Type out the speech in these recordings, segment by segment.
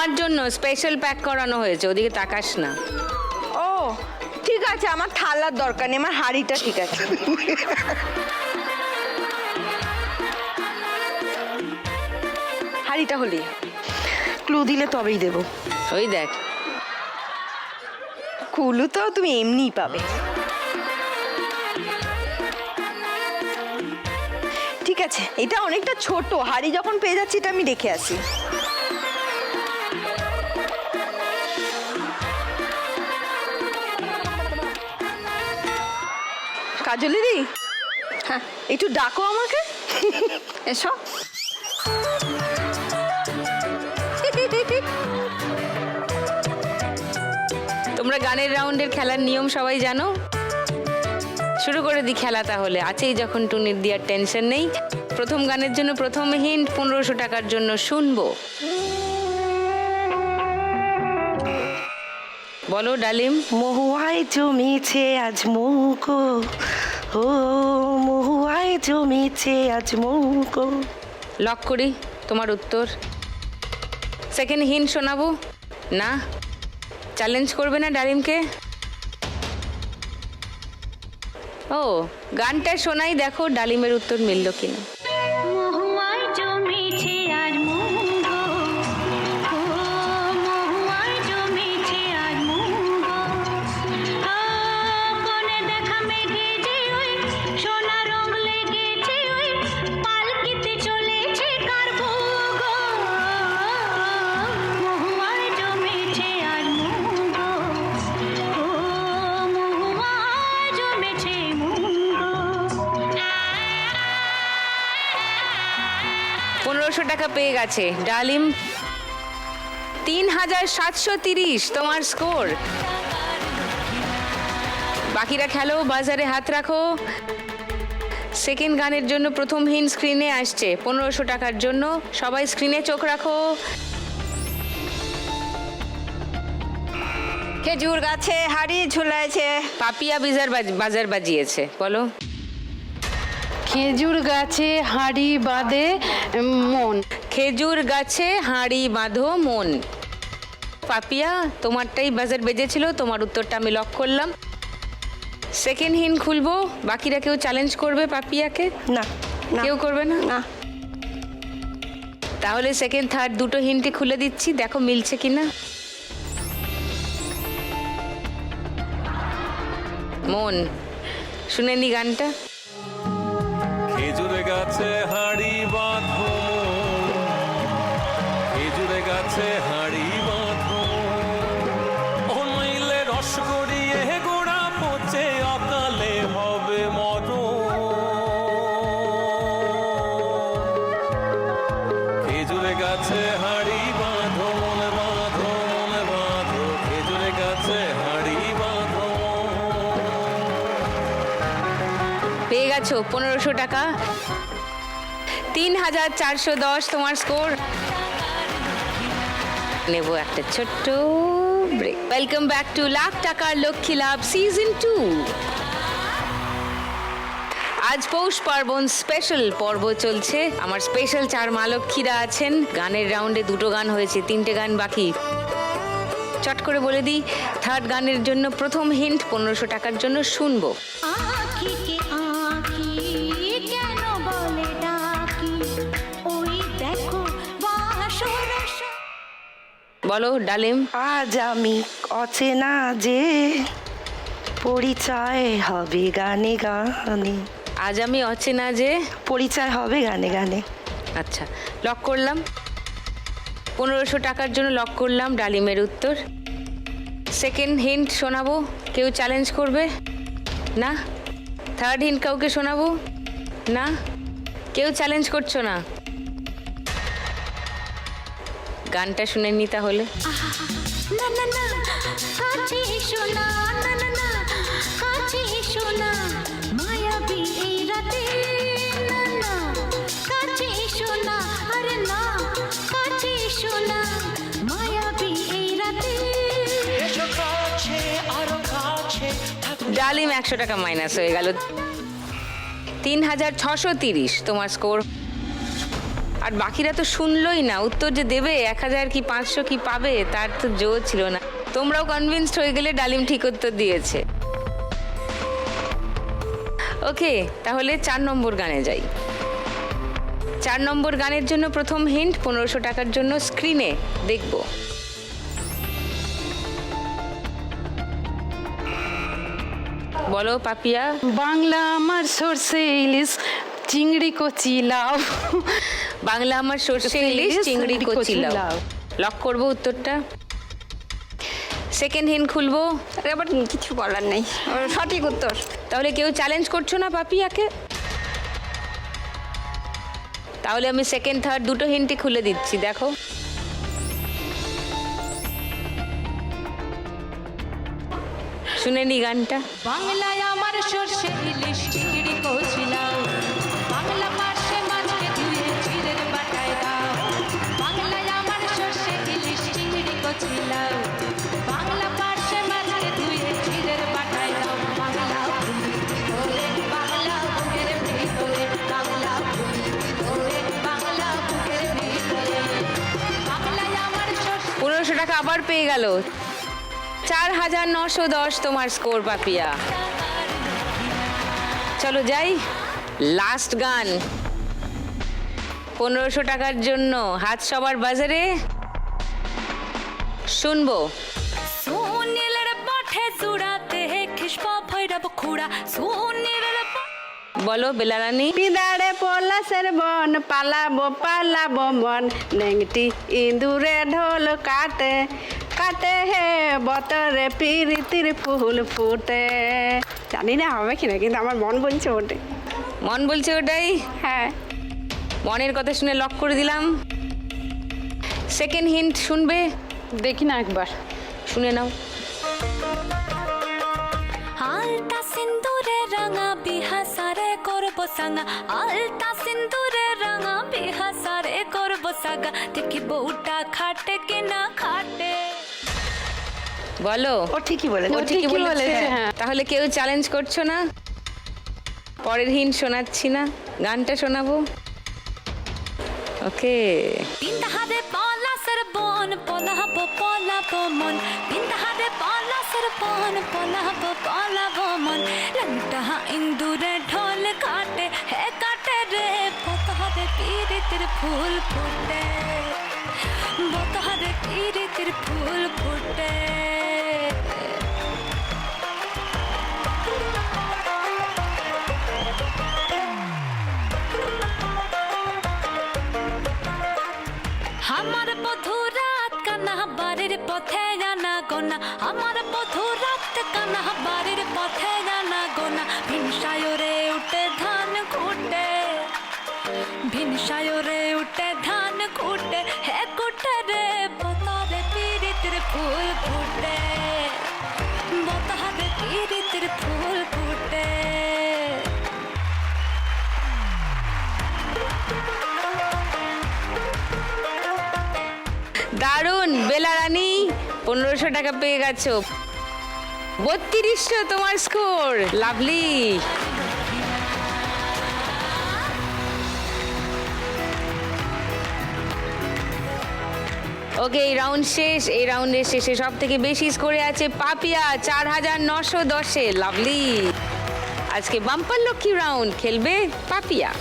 তোমার জন্য special pack করানো হয়েছে, ওদিকে তাকাস না। ও ঠিক আছে, আমার থালার দরকার নেই, আমার হাঁড়িটা ঠিক আছে। হাঁড়িটা হলি ক্লু দিলে তবেই দেবো। ওই দেখ, কুলু তো তুমি এমনিই পাবে। ঠিক আছে, এটা অনেকটা ছোট হাঁড়ি, যখন পেয়ে যাচ্ছি এটা আমি রেখে আসি। কাজলিদি, হ্যাঁ একটু ডাকো আমাকে। এসো। তোমরা গানের রাউন্ডের খেলার নিয়ম সবাই জানো? শুরু করে দি খেলা তাহলে। আছেই যখন টুনির দিয়ার টেনশন নেই। প্রথম গানের জন্য প্রথম হিন্ট 1500 টাকার জন্য শুনবো। বলো ডালিম। মহুয়ায় জমেছে আজ মৌকো, ও মহুয়ায় জমেছে আজ মৌকো। লক করি তোমার উত্তর। সেকেন্ড হিন্ট শোনাবো না? চ্যালেঞ্জ করবে না ডালিমকে? ও গানটা শোনাই, দেখো ডালিমের উত্তর মিলল কিনা। টাকা পেয়ে গেছে ডালিম। 3730 তোমার স্কোর। বাকিরা খেলো, বাজারে হাত রাখো। সেকেন্ড গানের জন্য প্রথম হিন্ট স্ক্রিনে আসছে 1500 টাকার জন্য। সবাই স্ক্রিনে চোখ রাখো। খেজুর গাছে হাড়ি ঝুলাইছে। পাপিয়া বাজার বাজিয়েছে, বলো। খেজুর গাছে হাঁড়ি বাঁধে মন। খেজুর গাছে হাঁড়ি বাঁধো মন। পাপিয়া তোমারটাই বাজার বেজেছিল, তোমার উত্তরটা আমি লক করলাম। সেকেন্ড হিন্ট খুলবো। বাকিরা কেউ চ্যালেঞ্জ করবে পাপিয়াকে? না, কেউ করবে না? না। তাহলে সেকেন্ড থার্ড দুটো হিন্টই খুলে দিচ্ছি, দেখো মিলছে কিনা। মন, শুনে নি গানটা। খেজুরে গাছে হাড়ি বাঁধো, খেজুরে গাছে হাড়ি বাঁধো, ও নইলে রস গড়িয়ে গোড়া পচে অকালে হবে মরণ। খেজুরে গাছে হাড়ি বাঁধো, মনে বাঁধো, মনে বাঁধো, খেজুরে গাছে হাড়ি বাঁধো। পেয়ে গেছো 1500 টাকা। 3410 তোমার স্কোর। নেব একটা ছোট্ট break. Welcome back to lakh টাকার লক্ষ্মী লাভ সিজন 2। আজ পৌষ পার্বণ স্পেশাল পর্ব চলছে। আমার স্পেশাল 4 মা লক্ষ্মীরা আছেন। গানের রাউন্ডে 2টো গান হয়েছে, 3টে গান বাকি। চট করে বলে দিই, থার্ড গানের জন্য প্রথম হিন্ট 1500 টাকার জন্য শুনবো। বলো ডালিম। আজ আমি অচেনা যে পরিচয় হবে গানে গানে। আজ আমি অচেনা যে পরিচয় হবে গানে গানে। আচ্ছা, লক করলাম। 1500 টাকার জন্য লক করলাম ডালিমের উত্তর। সেকেন্ড হিন্ট শোনাবো, কেউ চ্যালেঞ্জ করবে না? থার্ড হিন্ট কাউকে শোনাবো না? কেউ চ্যালেঞ্জ করছো না? গানটা শুনে নি তাহলে। না না না কাছে এসো না, না না না কাছে এসো না, মায়াবী এই রাতে, না না কাছে এসো না, আরে না কাছে এসো না, মায়াবী এই রাতে। ডালিম 100 টাকা মাইনাস হয়ে গেল। 3630 তোমার স্কোর। আর বাকিরা তো শুনলই না, উত্তর যে দেবে 1000 কি 500 কি পাবে তার তো জোর ছিল না। তোমরাও কনভিন্সড হয়ে গেলে ডালিম ঠিক উত্তর দিয়েছে। ওকে, তাহলে 4 নম্বর গানে যাই। 4 নম্বর গানের জন্য প্রথম হিন্ট 1500 টাকার জন্য স্ক্রিনে দেখব। বলো পাপিয়া। বাংলা আমার সর্ষে ইলিশ চিংড়ি কচি লাউ। বাংলা আমার সর্ষে ইলিশ চিংড়ি কচি লাউ। লক করবো উত্তরটা। সেকেন্ড হিন্ট খুলবো। এবার কিছু বলার নেই, সঠিক উত্তর। তাহলে কেউ চ্যালেঞ্জ করছো না পাপিয়াকে? তাহলে আমি সেকেন্ড থার্ড দুটো হিন্টই খুলে দিচ্ছি, দেখো। শুনে নি গানটা। বাংলায় আমার সর্ষে ইলিশ চিংড়ি কচি লাউ, বাংলা পার্শ্বে মাছকে ধুয়ে চিড়ের বাটায় দাও। বাংলায় আমার সর্ষে ইলিশ চিংড়ি কচি লাউ, বাংলা পার্শ্বে মাছকে ধুয়ে চিড়ের বাটায় দাও। বাংলা ভুলে বাংলা বুকের ভিতরে, বাংলা ভুলে বাংলা বুকের ভিতরে, বাংলায় আমার সর্ষে। 1500 টাকা আবার পেয়ে গেল। 4910 তোমার স্কোর পাপিয়া। চলো যাই, লাস্ট গান। 1500 টাকার জন্য হাত সবার বাজারে, শুনবো। সুনীলের পাঠে জুড়াতে খিসপা ভৈরব খুড়া, সুনীলের বলো বেলারানী। পিদারে পলাশের বন পালাবো পালাবো মন, নেংটি ইঁদুরে ঢোল কাটে কাটে হে বতরে পিরিতির ফুল ফুটে। জানি না হবে কিনা, কিন্তু আমার মন বলছে ওটে। মন বলছে ওটাই। হ্যাঁ, মনের কথা শুনে লক করে দিলাম। সেকেন্ড হিন্ট শুনবে? দেখি না একবার। শুনে নাও। আলতা সিন্দুরে রাঙা বিহাসারে করব সাঙ্গা, আলতা সিন্দুরে রাঙা বিহাসারে করব সাঙ্গা, দেখি বউটা খাটে কিনা খাটে। বলো। ও ঠিকই বলেছে। ও ঠিকই বলেছে। হ্যাঁ। তাহলে কেউ চ্যালেঞ্জ করছো না? পরের হিন্ট শোনাচ্ছি না, গানটা শোনাবো। ওকে। পিন্দাহারে পলাশের বন পলাবো পলাবো মন, পিন্দাহারে পলাশের বন পলাবো পলাবো মন, লংটা ইন্দুরে ঢোল কাটে হে কাটে রে, বতহারে পিরিতির ফুল ফুটে, বতহারে পিরিতির ফুল ফুটে। আমার বধু রাত কানা বাড়ির পথে জানা গোনা, আমার বধু রাত কানা বাড়ির পথে জানা গোনা, ভিনসায়রে উঠে ধান কুটে, ভিনসায়রে উঠে ধান কুটে হে কুটে রে, বতারে পিরিতির ফুল ফুটে, বতারে পিরিতির ফুল ফুটে। দারুণ বেলারানী, 1500 টাকা পেয়ে গেছো। 3200 তোমার স্কোর। লাভলি। ওকে, এই রাউন্ড শেষ। এই রাউন্ডের শেষে সব থেকে বেশি স্কোরে আছে পাপিয়া 4910-এ। লাভলি। আজকে বাম্পার লক্ষ্মী রাউন্ড খেলবে Papiya.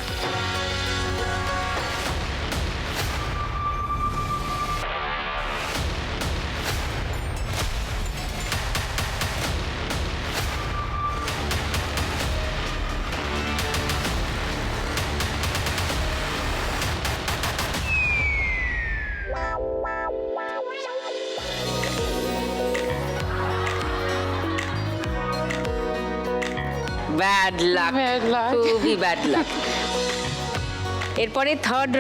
Bad luck, Bad luck. খুবই ব্যাড লাক। এরপরে থার্ড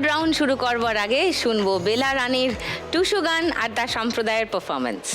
রাউন্ড শুরু করবার আগে শুনবো বেলা রানীর টুসু গান আর তার সম্প্রদায়ের পারফরমেন্স।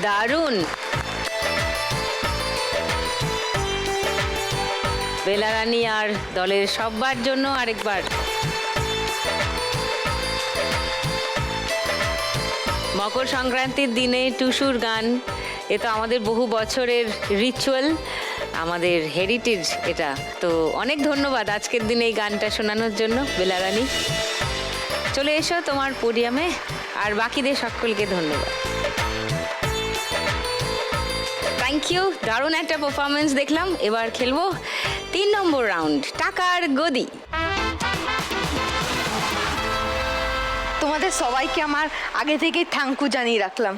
দারুণ। বেলা রানী আর দলের সবার জন্য আরেকবার মকর সংক্রান্তির দিনে টুসুর গান, এ তো আমাদের বহু বছরের রিচুয়াল, আমাদের হেরিটেজ এটা। তো অনেক ধন্যবাদ আজকের দিনে এই গানটা শোনানোর জন্য বেলা রানী। চলে এসো তোমার পোডিয়ামে, আর বাকিদের সকলকে ধন্যবাদ। থ্যাংক ইউ, দারুণ একটা পারফরমেন্স দেখলাম। এবার খেলবো 3 নম্বর রাউন্ড, টাকার গদি। তোমাদের সবাইকে আমার আগে থেকেই থ্যাংক ইউ জানিয়ে রাখলাম।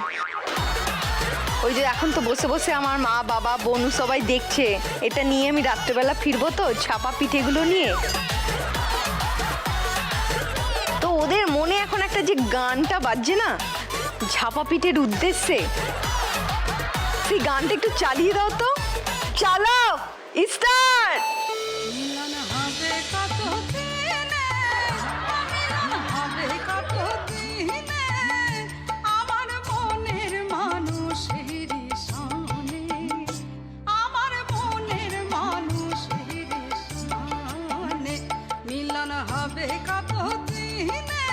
ওই যে এখন তো বসে বসে আমার মা বাবা বোনু সবাই দেখছে, এটা নিয়ে আমি রাত্রেবেলা ফিরবো তো ছাপা পিঠেগুলো নিয়ে। তো ওদের মনে এখন একটা যে গানটা বাজছে না ঝাপা পিঠের উদ্দেশ্যে, সেই গানটা একটু চালিয়ে দাও তো। চালাও, স্টার্ট। মিলন হবে কত দিনে, মিলন হবে কত দিনে, আমার মনের মানুষের সনে, আমার মনের মানুষের সনে। মিলন হবে কত দিনে,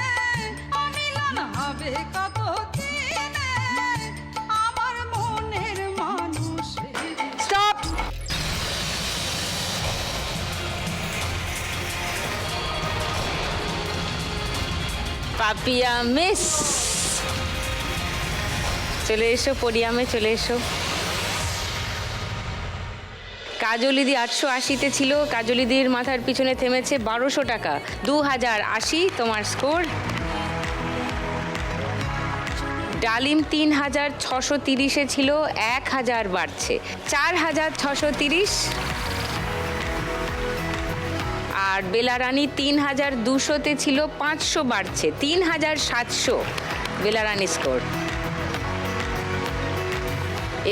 মিলন হবে কত দিনে, আমার মনের মানুষের। স্টপ। পাপিয়া মিস, চলে এসো পোডিয়ামে, চলে এসো। কাজলিদি 880-তে ছিল, কাজলিদির মাথার পিছনে থেমেছে 1200 টাকা। 2080 তোমার স্কোর। ডালিম 3630-এ ছিল, 1000 বাড়ছে, 4630। আর বেলা রানী 3200-তে ছিল, 500 বাড়ছে, 3700 বেলা রানী স্কোর।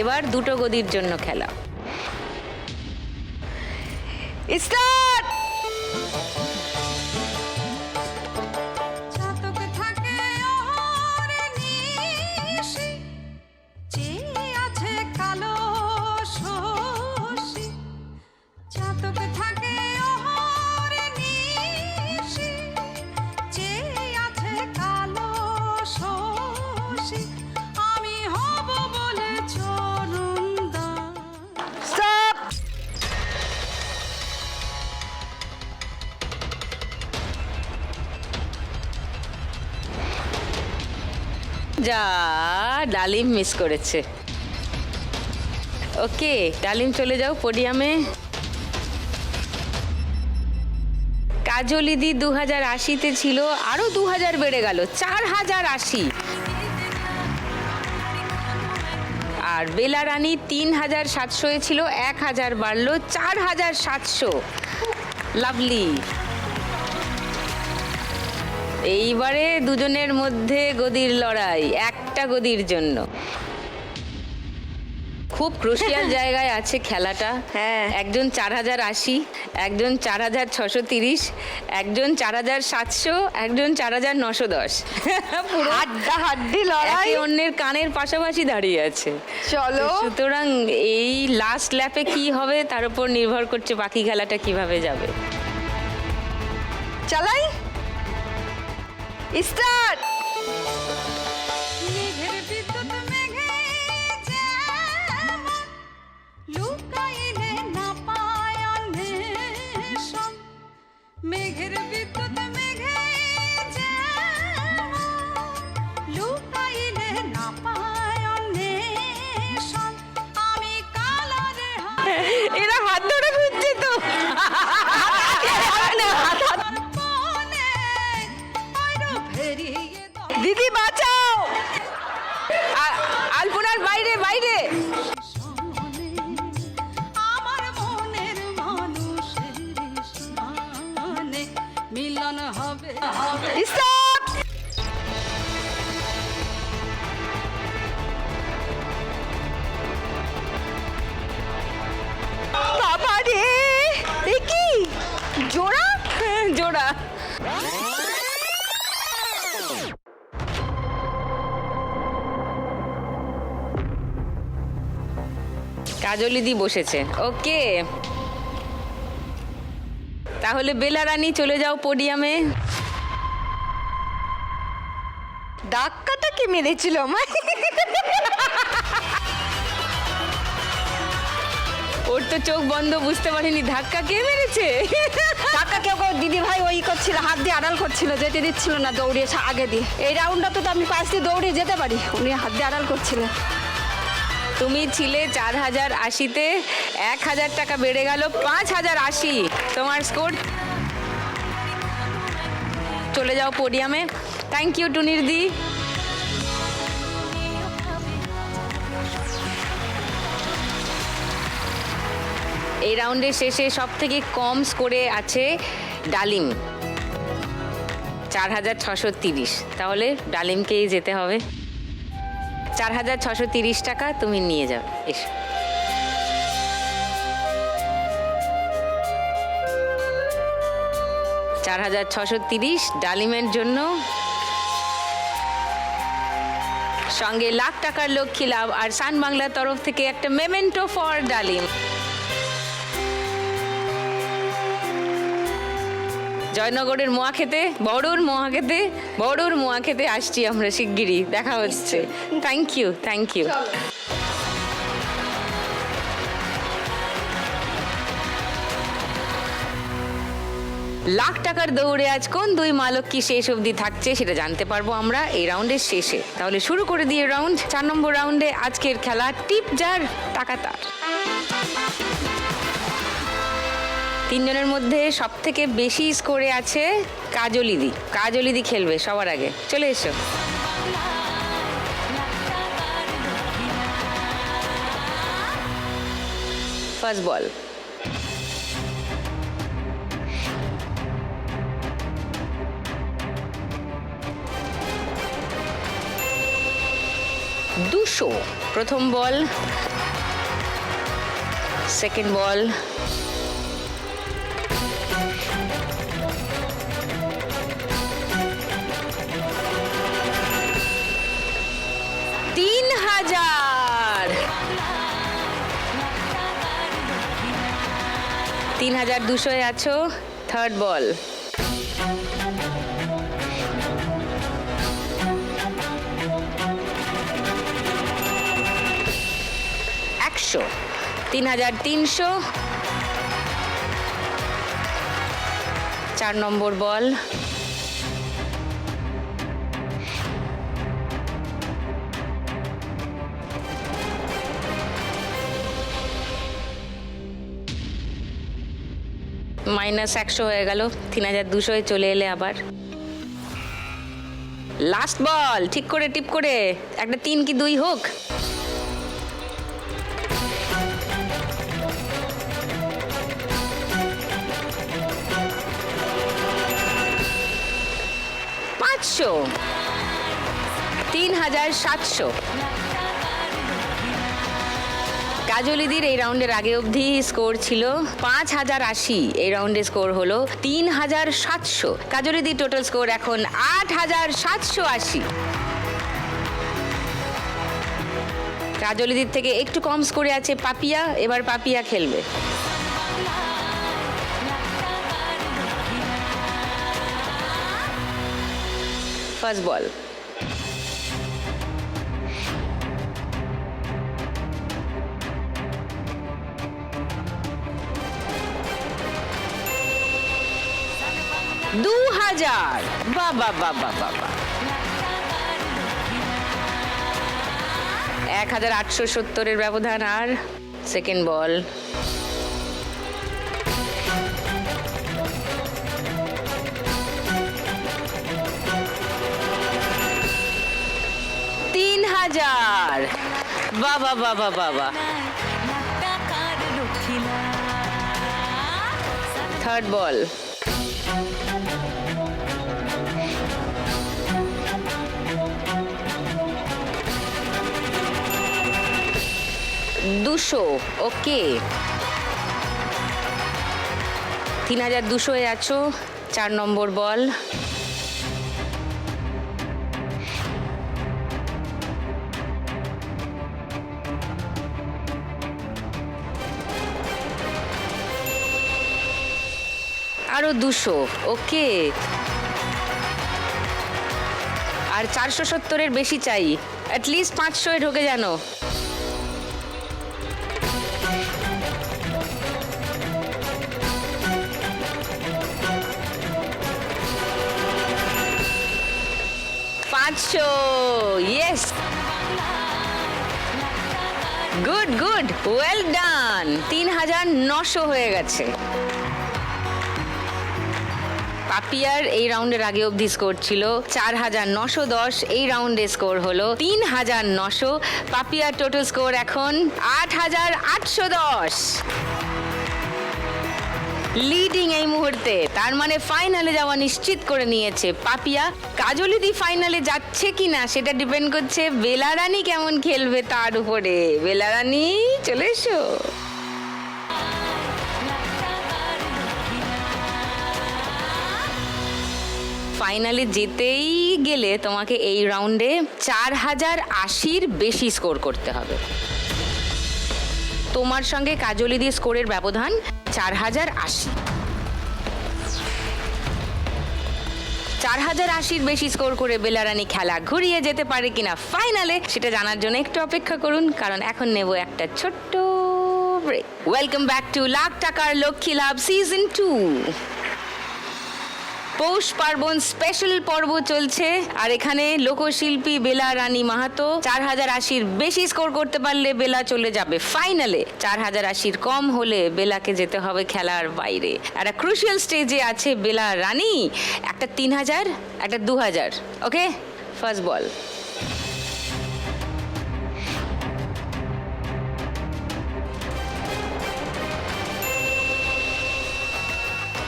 এবার দুটো গদির জন্য খেলা। স্টার্ট। চাতক থাকে ওরে নিশি, চেয়ে আছে কালো শশী। চাতক থাকে ওরে নিশি, চেয়ে আছে কালো শশী। আমি হব বলে চরণদাস। স্টপ। যা, ডালিম মিস করেছে। ওকে ডালিম, চলে যাও পোডিয়ামে। কাজলিদি 2080-তে ছিল, আরো 2000 বেড়ে গেল, 4080। আর বেলা রানী 3700-এ ছিল, 1000 বাড়লো, 4700। লাভলি। এইবারে দুজনের মধ্যে গদির লড়াই, একটা গদির জন্য। খুব ক্রুশিয়াল জায়গায় আছে খেলাটা। হ্যাঁ। একজন 4080, একজন 4630, একজন 4700, একজন 4910। পুরো হাড্ডা হাড্ডি লড়াই। একে অন্যের কানের পাশাপাশি দাঁড়িয়ে আছে। চলো। সুতরাং এই লাস্ট ল্যাপে কি হবে তার উপর নির্ভর করছে বাকি খেলাটা কিভাবে যাবে। চালাই। স্টার্ট। মেঘের বিদ্যুৎ মেঘে যেমন, লুকাইলে না পায় অন্বেষণ। মেঘের বিদ্যুৎ মেঘে যেমন, লুকাইলে না পায় অন্বেষণ। আমি কালারে এরা হাত ধরে ঘুরছে তো। দিদি বাঁচাও। আলপনার বাইরে বাইরে। আমার মনের মানুষের সনে, মিলন হবে। স্টপ। বাবা রে, এ কি জোড়া? জোড়া। কাজলিদি বসেছে, ওকে। তাহলে বেলা রানী চলে যাও পোডিয়ামে। ধাক্কাটা কে মেরেছিল আমায়? ওর তো চোখ বন্ধ, বুঝতে পারিনি ধাক্কা কে মেরেছে। টাকা কেউ দিদি ভাই ওই করছিল, হাত দিয়ে আড়াল করছিল, যেতে দিচ্ছিল না, দৌড়িয়ে আগে দিয়ে। এই রাউন্ডটা তো আমি পাশ দিয়ে দৌড়িয়ে যেতে পারি, উনি হাত দিয়ে আড়াল করছিলেন। তুমি ছিলে 4080-তে, 1000 টাকা বেড়ে গেল 5080। তোমার স্কোর। চলে যাও পোডিয়ামে। থ্যাংক ইউ টুনির দি। এই রাউন্ডের শেষে সব থেকে কম স্কোরে আছে ডালিম, 4630। তাহলে ডালিমকেই যেতে হবে। 4630 টাকা তুমি নিয়ে যাও। এসো। $4630 ডালিমের জন্য, সঙ্গে লাখ টাকার লক্ষ্মী লাভ আর সান বাংলার তরফ থেকে একটা মেমেন্টো ফর ডালিম। জয়নগরের মোয়া খেতে, বড়ুর মোয়া খেতে আসছি আমরা শিগগিরই, দেখা হচ্ছে। Thank you, thank you. Lakh টাকার দৌড়ে আজ কোন দুই মা লক্ষ্মী শেষ অবধি থাকছে সেটা জানতে পারবো আমরা এই রাউন্ডের শেষে। তাহলে শুরু করে দিয়ে রাউন্ড 4 নম্বর রাউন্ডে আজকের খেলা টিপ যার টাকা তার। 3 জনের মধ্যে সব থেকে বেশি স্কোরে আছে কাজলিদি। কাজলিদি খেলবে সবার আগে, চলে এসো। ফার্স্ট বল। $200 প্রথম বল। সেকেন্ড বল। $3200 আছো। থার্ড বল। $100, 3300। 4 নম্বর বল। -100 হয়ে গেল, 3200 চলে এলে আবার। লাস্ট বল, ঠিক করে টিপ করে একটা 3 কি 2 হোক। $500, 3700। কাজলিদির এই রাউন্ডের আগে অবধি স্কোর ছিল 5080, এই রাউন্ডে স্কোর হলো 3700। কাজলিদির টোটাল স্কোর এখন 8780। কাজলিদির থেকে একটু কম স্কোরে আছে পাপিয়া, এবার পাপিয়া খেলবে। ফার্স্ট বল। $2000। বাবা বাবা বাবা। 1870 ব্যবধান। আর সেকেন্ড বল। $3000। বাবা বাবা বাবা। থার্ড বল। $200, ওকে। 3200 আছো। 4 নম্বর বল। আরো 200, ওকে। আর 470-এর বেশি চাই, অ্যাটলিস্ট 500-এ ঢোকে জানো। Yes, good good, well done. 3900 হয়ে গেছে। পাপিয়ার এই রাউন্ডের আগে অবধি স্কোর ছিল 4910, এই রাউন্ডে স্কোর হলো 3900। পাপিয়ার টোটাল স্কোর এখন 8810, লিডিং এই মুহূর্তে। তার মানে ফাইনালে যাওয়া নিশ্চিত করে নিয়েছে পাপিয়া। কাজলিদি ফাইনালে যাচ্ছে কিনা সেটা ডিপেন্ড করছে বেলা রানী কেমন খেলবে তার উপরে। বেলা রানী চলে এসো। ফাইনালে যেতেই গেলে তোমাকে এই রাউন্ডে 4080-র বেশি স্কোর করতে হবে। তোমার সঙ্গে কাজলিদির স্কোরের ব্যবধান 4080। 4080-র বেশি স্কোর করে বেলারানী খেলা ঘুরিয়ে যেতে পারে কিনা ফাইনালে, সেটা জানার জন্য একটু অপেক্ষা করুন, কারণ এখন নেব একটা ছোট্ট break. Welcome back to lakh টাকার লক্ষ্মী লাভ সিজন 2। পৌষ পার্বণ স্পেশাল পর্ব চলছে, আর এখানে লোকশিল্পী বেলা রানী মাহাতো 4080-র বেশি স্কোর করতে পারলে বেলা চলে যাবে ফাইনালে। 4080-র কম হলে বেলাকে যেতে হবে খেলার বাইরে। একটা ক্রুশিয়াল স্টেজে আছে বেলা রানী, একটা 3000, একটা 2000। ওকে, ফার্স্ট বল।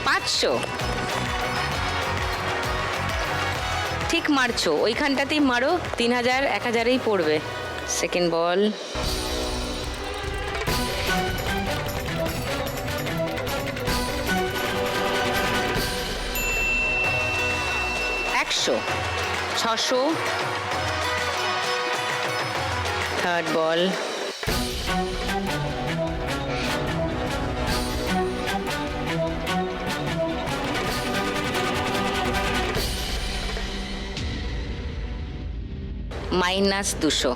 500, ঠিক মারছো, ওইখানটাতেই মারো। 3000 1000-এই পড়বে। সেকেন্ড বল। 100, 600। থার্ড বল। 200,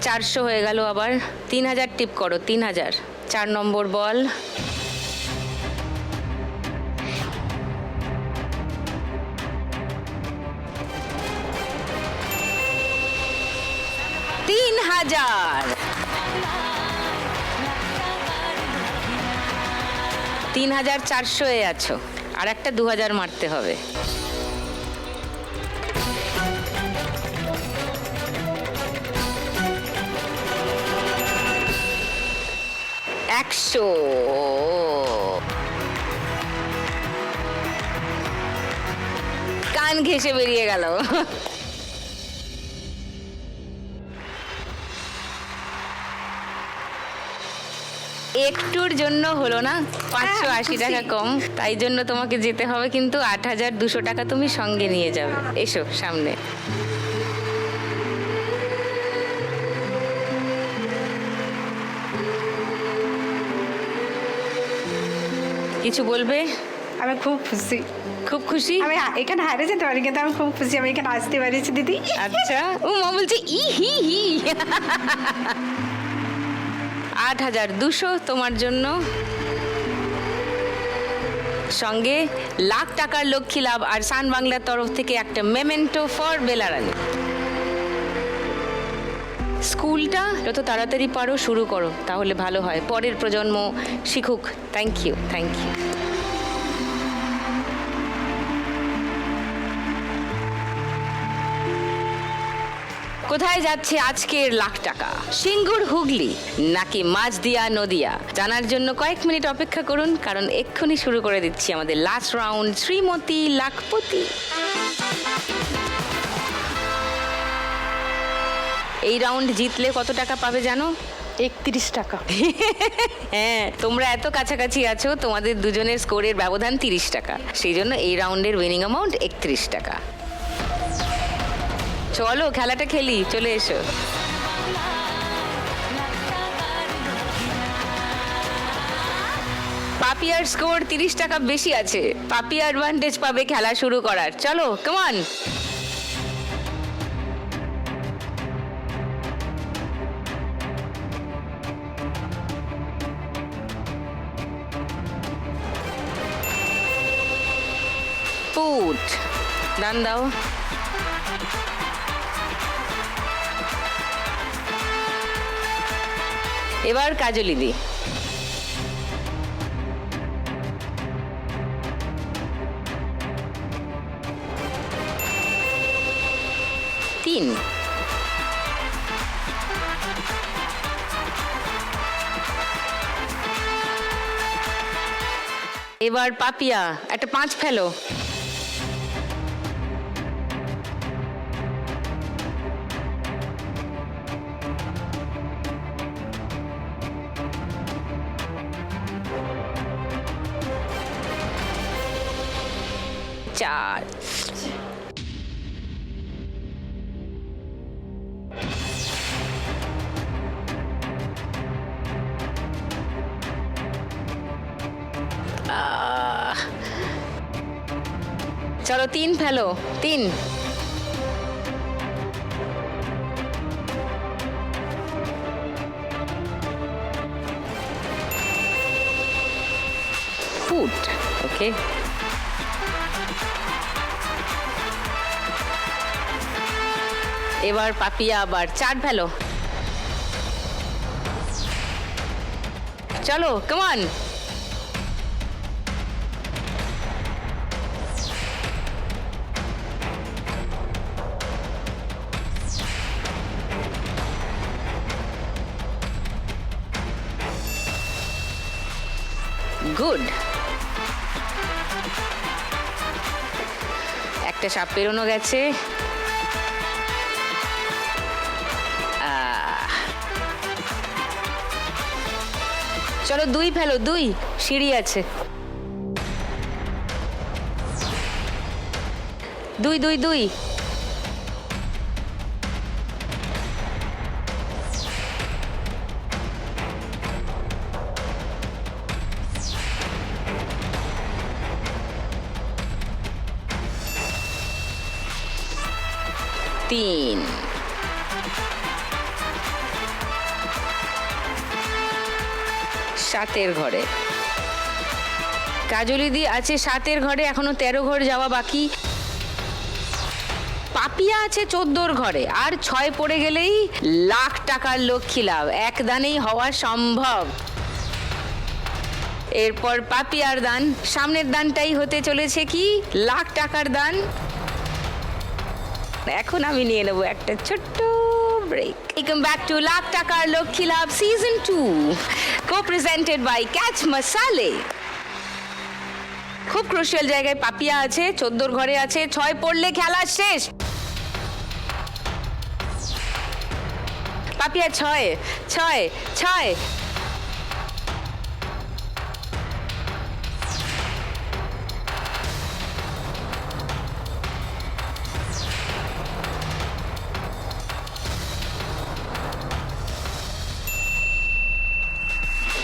400 হয়ে গেল আবার। 3000 টিপ করো, 3000। 4 নম্বর বল। 3000। 3400-এ আছো, আর একটা 2000 মারতে হবে। 100। কান ঘেঁষে বেরিয়ে গেল। একটুর জন্য হলো না, 580 টাকা কম, তাই জন্য তোমাকে যেতে হবে, কিন্তু 8200 টাকা তুমি সঙ্গে নিয়ে যাবে। এসো সামনে। কিছু বলবে? আমি খুব খুশি, খুব খুশি। আমি এখানে হারে যেতে পারি, কিন্তু আমি খুব খুশি আমি এখানে আসতে পারিছি দিদি। আচ্ছা, ও মা বলছে ই হি হি। 8200 তোমার জন্য, সঙ্গে লাখ টাকার লক্ষ্মী লাভ আর সান বাংলার তরফ থেকে একটা মেমেন্টো ফর বেলারানী। স্কুলটা যত তাড়াতাড়ি পারো শুরু করো, তাহলে ভালো হয়, পরের প্রজন্ম শিখুক। Thank you, thank you. কোথায় যাচ্ছে আজকের লাখ টাকা? সিঙ্গুর হুগলি নাকি মাঝদিয়া নদিয়া? জানার জন্য কয়েক মিনিট অপেক্ষা করুন, কারণ এক্ষুনি শুরু করে দিচ্ছি আমাদের লাস্ট রাউন্ড, শ্রীমতী লাখপতি। এই রাউন্ড জিতলে কত টাকা পাবে জানো? 31 টাকা। হ্যাঁ, তোমরা এত কাছাকাছি আছো, তোমাদের দুজনের স্কোরের ব্যবধান 30 টাকা, সেই জন্য এই রাউন্ডের উইনিং অ্যামাউন্ট 31 টাকা। চলো খেলাটা খেলি, চলে এসো। পাপিয়ার স্কোর 30 টাকা বেশি আছে। পাপিয়া অ্যাডভান্টেজ পাবে খেলা শুরু করার। চলো কাম অন। ফুট ডান দাও। এবার কাজলি দি। তিন। এবার পাপিয়া একটা 5 ফেলো। চার। চলো 3 ফেলো। 3। ফুট ওকে। এবার পাপিয়া আবার 4 ফেলো। চলো কাম অন। গুড। একটা সাপ পেরোনো গেছে। চলো 2 ফেলো। 2 সিঁড়ি আছে। 2 2 2। তিন। সাতের ঘরে কাজলি দি আছে। 7 ঘরে এখনো 13 ঘর যাওয়া বাকি। পাপিয়া আছে 14 ঘরে। আর 6 পড়ে গেলেই লাখ টাকার লক্ষ্মী লাভ। এক দানেই হওয়া সম্ভব। এরপর পাপিয়ার দান। সামনের দানটাই হতে চলেছে কি লাখ টাকার দান। এখন আমি নিয়ে নেবো একটা ছোট্ট break. Welcome back to lakh টাকার লক্ষ্মী লাভ সিজন 2, co-presented by ক্যাচ মশালে। খুব ক্রুশিয়াল জায়গায় পাপিয়া আছে। 14 ঘরে আছে। 6 পড়লে খেলা শেষ। পাপিয়া 6 6 6।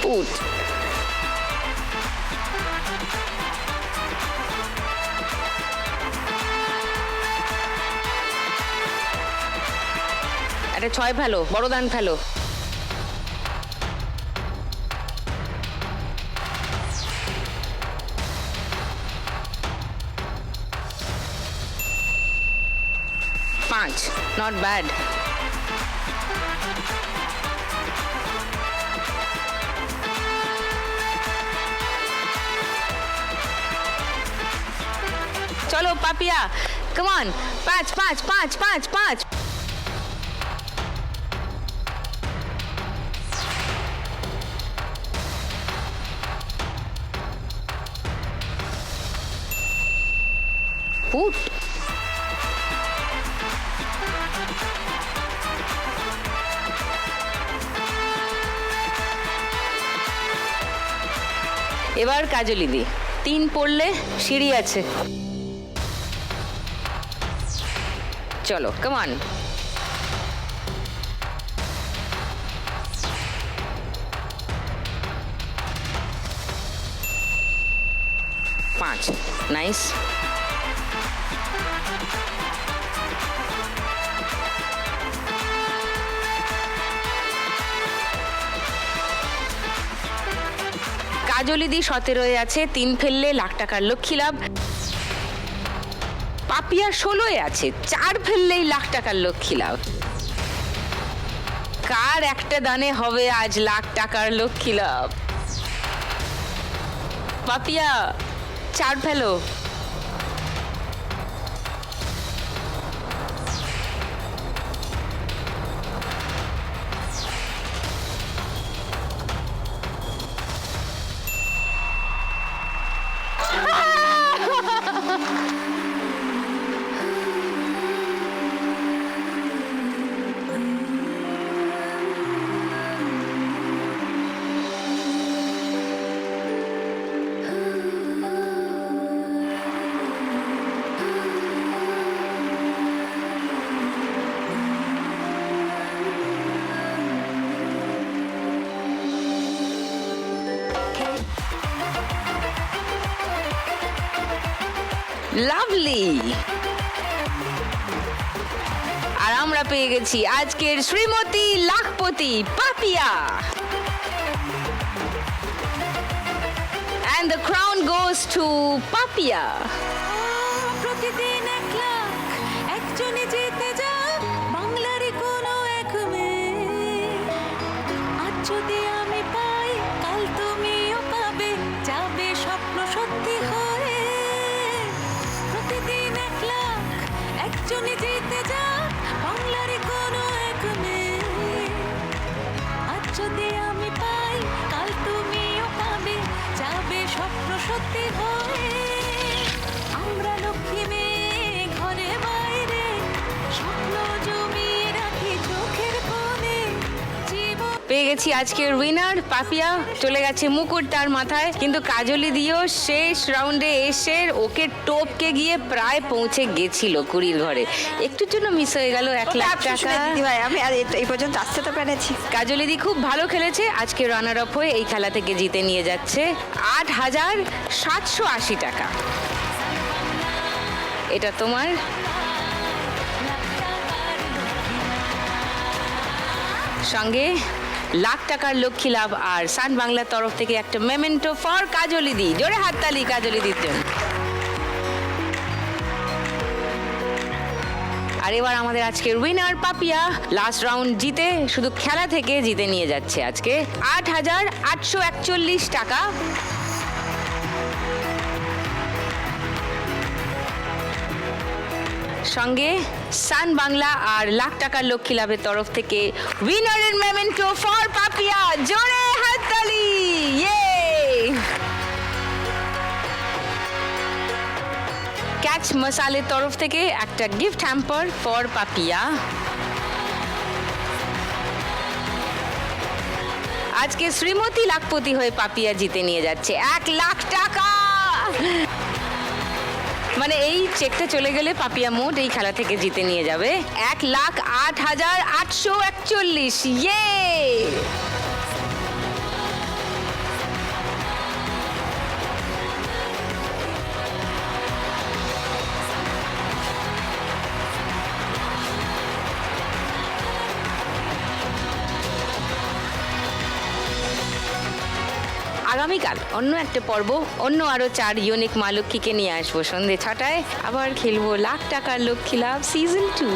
ফুট। একটা 6 ফেলো। বড় দান ফেলো। পাঁচ। Not bad. চলো পাপিয়া কাম অন। 5 5 5 5 5। ফুট। এবার কাজলি দি। 3 পড়লে সিঁড়ি আছে। চলো কাম অন। 5 নাইস। কাজলিদি 17 আছে, 3 ফেললে লাখ টাকার লক্ষ্মী লাভ। পাপিয়া 16 আছে, 4 ফেললেই লাখ টাকার লক্ষ্মী লাভ। কার একটা দানে হবে আজ লাখ টাকার লক্ষ্মী লাভ? পাপিয়া 4 ফেলো। লাভলি। আর আমরা পেয়ে গেছি আজকের Shrimati lakhpati Papiya. And the crown goes to Papiya. প্রতিদিন 1 লাখ একজনই জিতে যায় বাংলারই কোনো এক মেয়ে। আজ যদি আমি পাই কাল তুমিও পাবে, যাবে স্বপ্ন সত্যি হয়ে। প্রতিদিন 1 লাখ একজনই জিতে যায় বাংলারই কোনো এক মেয়ে। আজ যদি আমি পাই কাল তুমিও পাবে, যাবে স্বপ্ন সত্যি হয়ে। আমরা লক্ষ্মী মেয়ে ঘরে বাইরে স্বপ্ন জমিয়ে রাখি চোখের কোণে। জীবন পেয়ে গেছি আজকের উইনার পাপিয়া। চলে গেছে মুকুট তার মাথায়, কিন্তু কাজলি দিও শেষ রাউন্ডে এসে ওকে টপকে গিয়ে প্রায় পৌঁছে গেছিল 20 ঘরে। একটুর জন্য মিস হয়ে গেল 1 লাখ টাকা। ভাই আমি আর এই পর্যন্ত আসতে তো পেরেছি। কাজলি দি খুব ভালো খেলেছে, আজকে রানার আপ হয়ে এই খেলা থেকে জিতে নিয়ে যাচ্ছে 8,780 টাকা। এটা তোমার। সঙ্গে লাখ টাকার লক্ষ্মী লাভ আর সান বাংলার তরফ থেকে একটা মেমেন্টো ফর কাজলি দি। জোরে হাততালি কাজলি দির জন্য। আর এবার আমাদের আজকের উইনার পাপিয়া লাস্ট রাউন্ড জিতে শুধু খেলা থেকে জিতে নিয়ে যাচ্ছে আজকে 8,841 টাকা। সঙ্গে সান বাংলা আর লাখ টাকার লক্ষ্মী লাভের তরফ থেকে উইনারের মেমেন্টো ফর পাপিয়া। জোরে হাততালি। ইয়ে ক্যাচ মশালের তরফ থেকে একটা গিফট হ্যাম্পার ফর পাপিয়া। আজকে শ্রীমতী লাখপতি হয়ে পাপিয়া জিতে নিয়ে যাচ্ছে 1 লাখ টাকা। মানে এই চেকটা চলে গেলে পাপিয়া মোট এই খেলা থেকে জিতে নিয়ে যাবে 1,08,841। ইয়ে আগামীকাল অন্য একটা পর্ব, অন্য আরো 4 ইউনিক মা লক্ষ্মীকে নিয়ে আসবো সন্ধ্যে 6টায়। আবার খেলবো লাখ টাকার লক্ষ্মী লাভ সিজন 2।